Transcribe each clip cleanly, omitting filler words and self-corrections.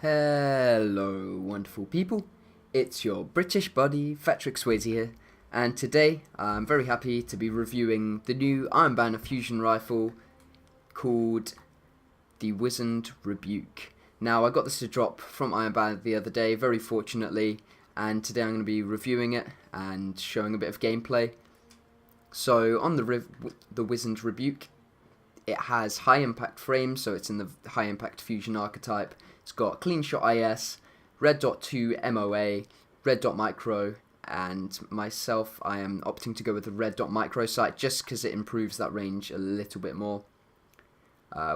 Hello, wonderful people. It's your British buddy, fatrick-swayze here, and today I'm very happy to be reviewing the new Iron Banner fusion rifle called the WIZENED REBUKE. Now, I got this to drop from Iron Banner the other day, very fortunately, and today I'm going to be reviewing it and showing a bit of gameplay. So, on the WIZENED REBUKE, it has high impact frames, so it's in the high impact fusion archetype. It's got clean shot IS, red dot 2 MOA, red dot micro, and myself, I am opting to go with the red dot micro sight just because it improves that range a little bit more.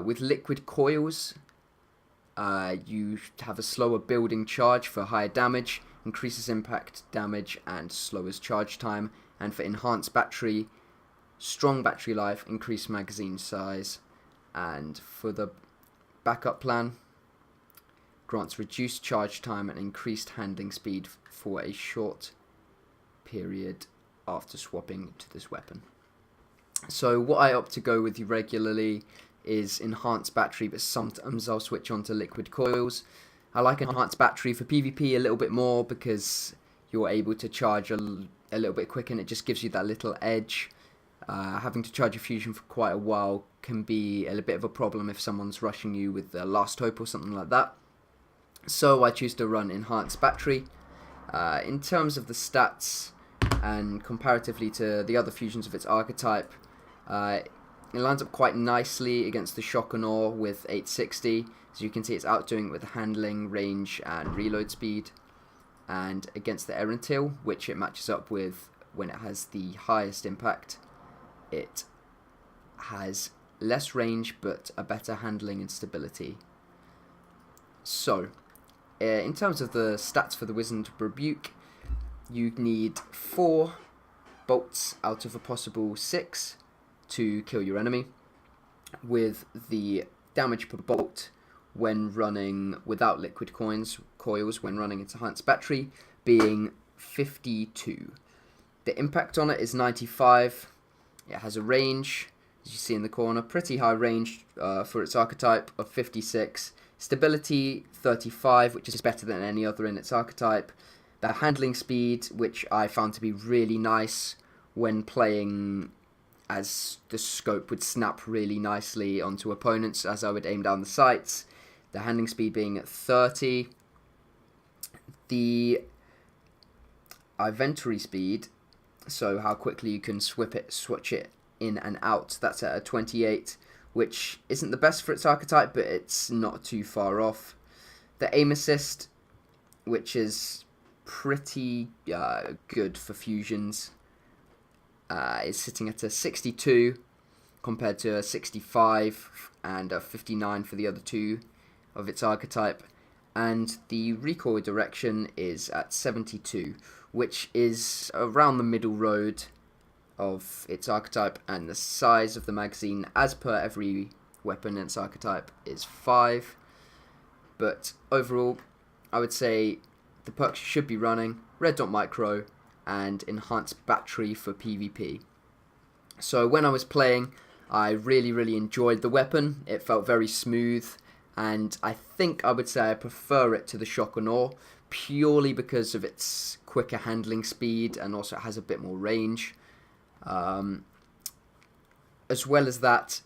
With liquid coils, you have a slower building charge for higher damage, increases impact damage and slowers charge time, and for enhanced battery, strong battery life, increased magazine size, and for the backup plan, grants reduced charge time and increased handling speed for a short period after swapping to this weapon. So what I opt to go with regularly is enhanced battery, but sometimes I'll switch on to liquid coils. I like enhanced battery for PvP a little bit more because you're able to charge a little bit quicker and it just gives you that little edge. Having to charge a fusion for quite a while can be a bit of a problem if someone's rushing you with the last hope or something like that. So I choose to run enhanced battery. In terms of the stats and comparatively to the other fusions of its archetype, it lines up quite nicely against the shock and awe with 860. As you can see, it's outdoing it with handling, range and reload speed. And against the Erentail, which it matches up with when it has the highest impact, it has less range but a better handling and stability. So, in terms of the stats for the WIZENED REBUKE, you need 4 bolts out of a possible 6 to kill your enemy, with the damage per bolt when running without liquid coils when running its enhanced battery being 52. The impact on it is 95. It has a range, as you see in the corner, pretty high range for its archetype of 56. Stability 35, which is better than any other in its archetype. The handling speed, which I found to be really nice when playing, as the scope would snap really nicely onto opponents as I would aim down the sights. The handling speed being at 30. The inventory speed, so how quickly you can switch it in and out, that's at a 28, which isn't the best for its archetype, but it's not too far off. The aim assist, which is pretty good for fusions, is sitting at a 62 compared to a 65 and a 59 for the other two of its archetype. And the recoil direction is at 72, which is around the middle road of its archetype, and the size of the magazine as per every weapon in its archetype is 5. But overall, I would say the perks you should be running: red dot micro and enhanced battery for PvP. So when I was playing, I really enjoyed the weapon. It felt very smooth, and I think I would say I prefer it to the shock and awe purely because of its quicker handling speed, and also it has a bit more range. As well as that,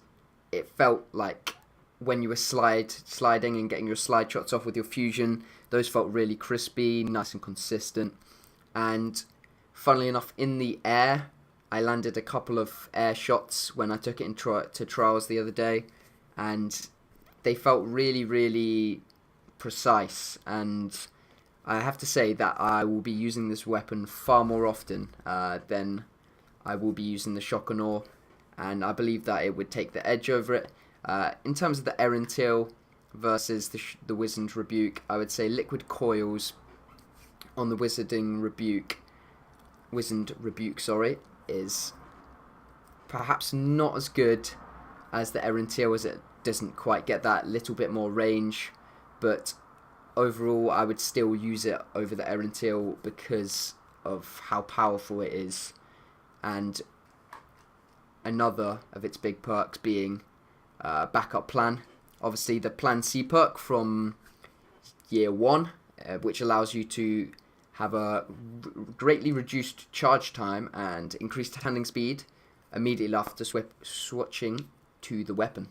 it felt like when you were sliding and getting your slide shots off with your fusion, those felt really crispy, nice and consistent. And funnily enough, in the air, I landed a couple of air shots when I took it to trials the other day, and they felt really precise. And I have to say that I will be using this weapon far more often than I will be using the shock and awe, and I believe that it would take the edge over it. In terms of the Erentail versus the WIZENED REBUKE, I would say liquid coils on the WIZENED REBUKE, is perhaps not as good as the Erentail, as it doesn't quite get that little bit more range, but overall I would still use it over the Erentail because of how powerful it is. And another of its big perks being backup plan. Obviously the plan C perk from year 1, which allows you to have a greatly reduced charge time and increased handling speed immediately after switching to the weapon,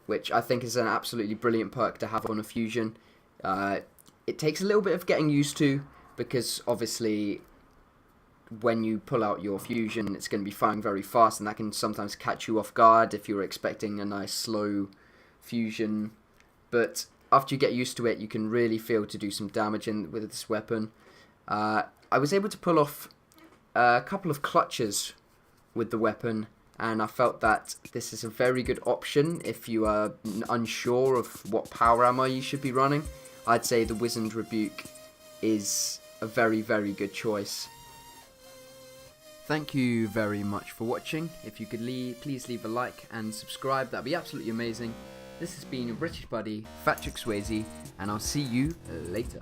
which I think is an absolutely brilliant perk to have on a fusion. It takes a little bit of getting used to, because obviously when you pull out your fusion, it's going to be firing very fast, and that can sometimes catch you off guard if you're expecting a nice slow fusion. But after you get used to it, you can really feel to do some damage with this weapon. I was able to pull off a couple of clutches with the weapon, and I felt that this is a very good option if you are unsure of what power ammo you should be running. I'd say the WIZENED Rebuke is a very, very good choice. Thank you very much for watching. If you could please leave a like and subscribe, that'd be absolutely amazing. This has been your British buddy, fatrick-swayze, and I'll see you later.